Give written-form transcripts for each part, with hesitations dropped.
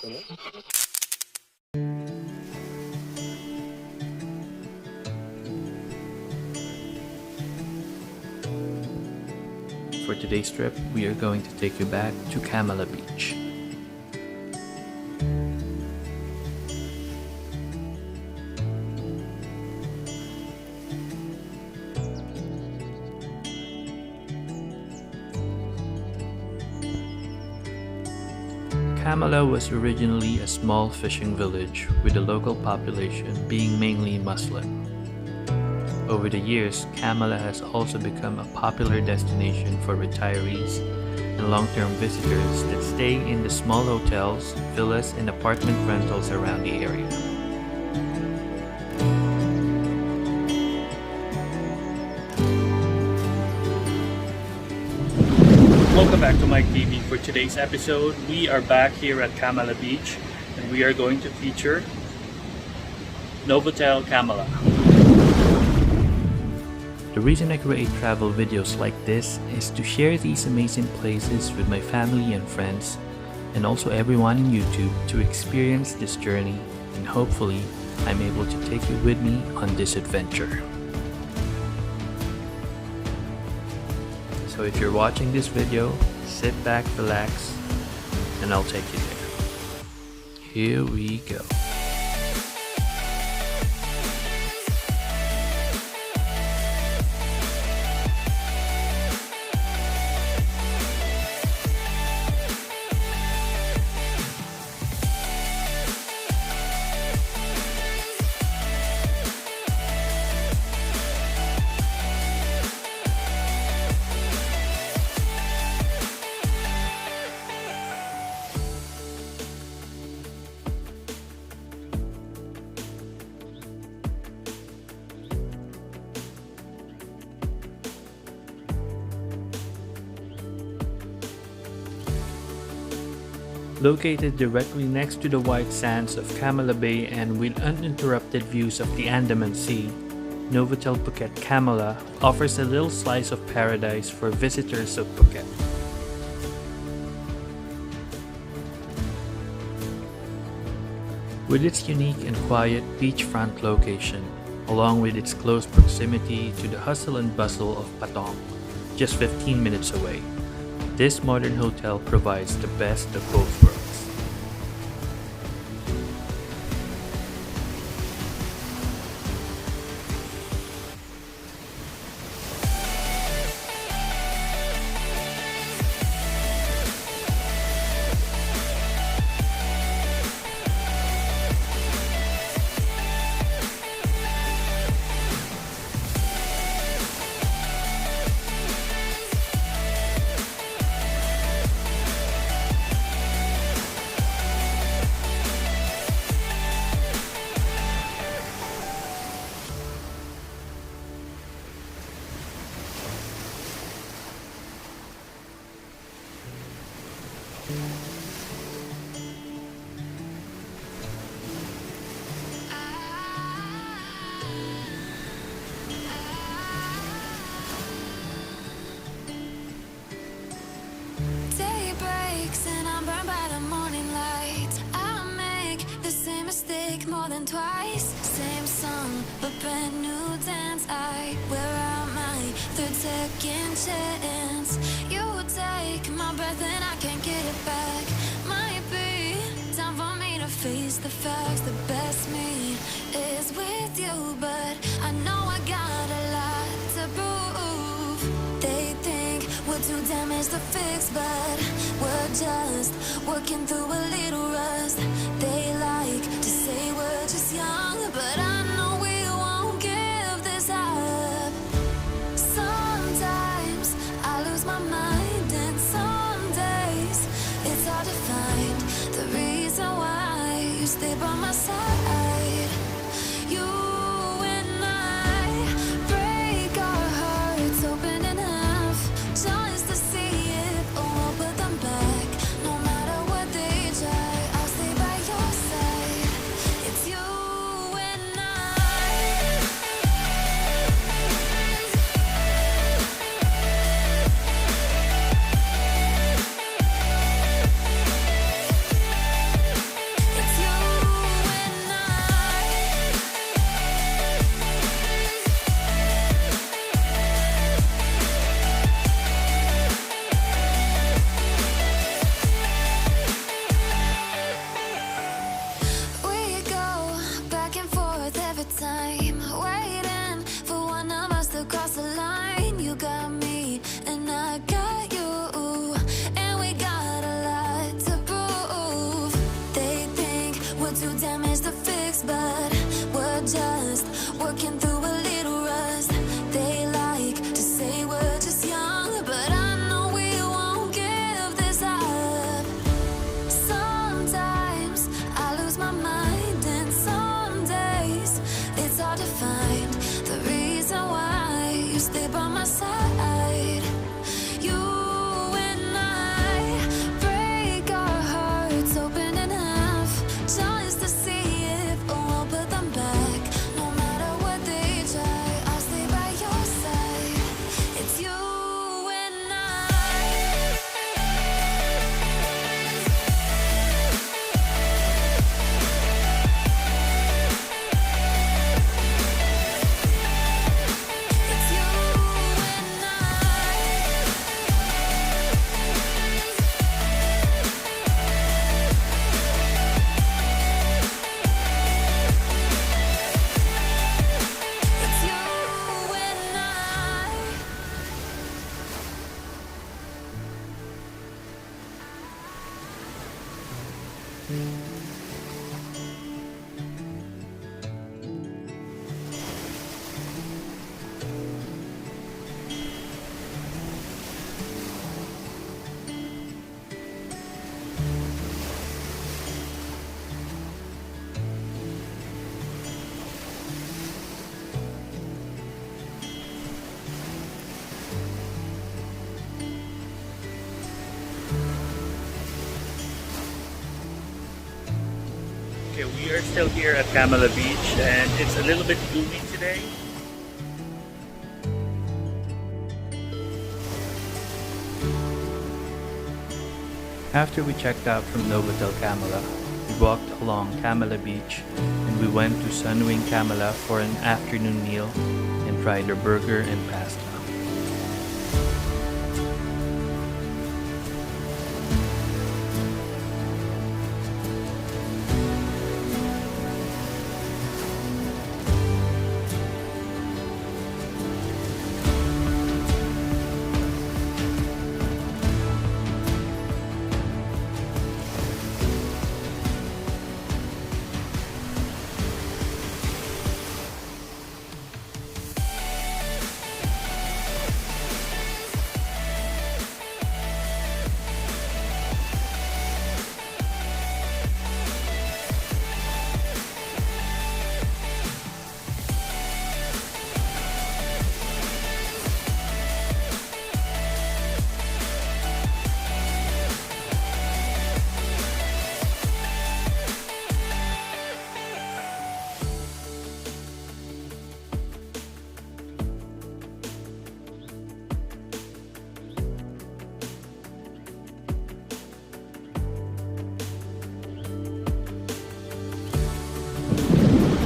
For today's trip, we are going to take you back to Kamala Beach. Kamala was originally a small fishing village with the local population being mainly Muslim. Over the years, Kamala has also become a popular destination for retirees and long-term visitors that stay in the small hotels, villas, and apartment rentals around the area. Welcome back to Mike TV. For today's episode, we are back here at Kamala Beach and we are going to feature Novotel Kamala. The reason I create travel videos like this is to share these amazing places with my family and friends, and also everyone in YouTube to experience this journey, and hopefully I'm able to take you with me on this adventure. So if you're watching this video, sit back, relax, and I'll take you there. Here we go. Located directly next to the white sands of Kamala Bay and with uninterrupted views of the Andaman Sea, Novotel Phuket Kamala offers a little slice of paradise for visitors of Phuket. With its unique and quiet beachfront location, along with its close proximity to the hustle and bustle of Patong, just 15 minutes away, this modern hotel provides the best of both worlds. Day breaks and I'm burned by the morning light. I make the same mistake more than twice. Same song, but brand new dance. I wear out my third second chance. You take my breath and I can't get it back. Might be time for me to face the facts. The best me is with you, but I know I got a lot to prove. They think we're too damaged to fix, but we're just working through a little rust. They like to say we're just young, but I know we won't give this up. Sometimes I lose my mind, and some days it's hard to find the reason why you stay by my side. You and I break our hearts open in half just to see if we'll put them back. No matter what they try, I'll stay by your stay by my side. You and I break our hearts open in half, just to see if we'll put them back. No matter what they try, I'll stay by your side. It's you and I. It's you and It's you and I. Okay, we are still here at Kamala Beach and it's a little bit gloomy today. After we checked out from Novotel Kamala, we walked along Kamala Beach and we went to Sunwing Kamala for an afternoon meal and tried their burger and pasta.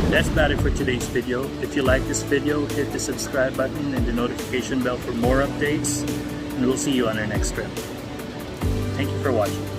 That's about it for today's video. If you like this video, hit the subscribe button and the notification bell for more updates, and we'll see you on our next trip. Thank you for watching.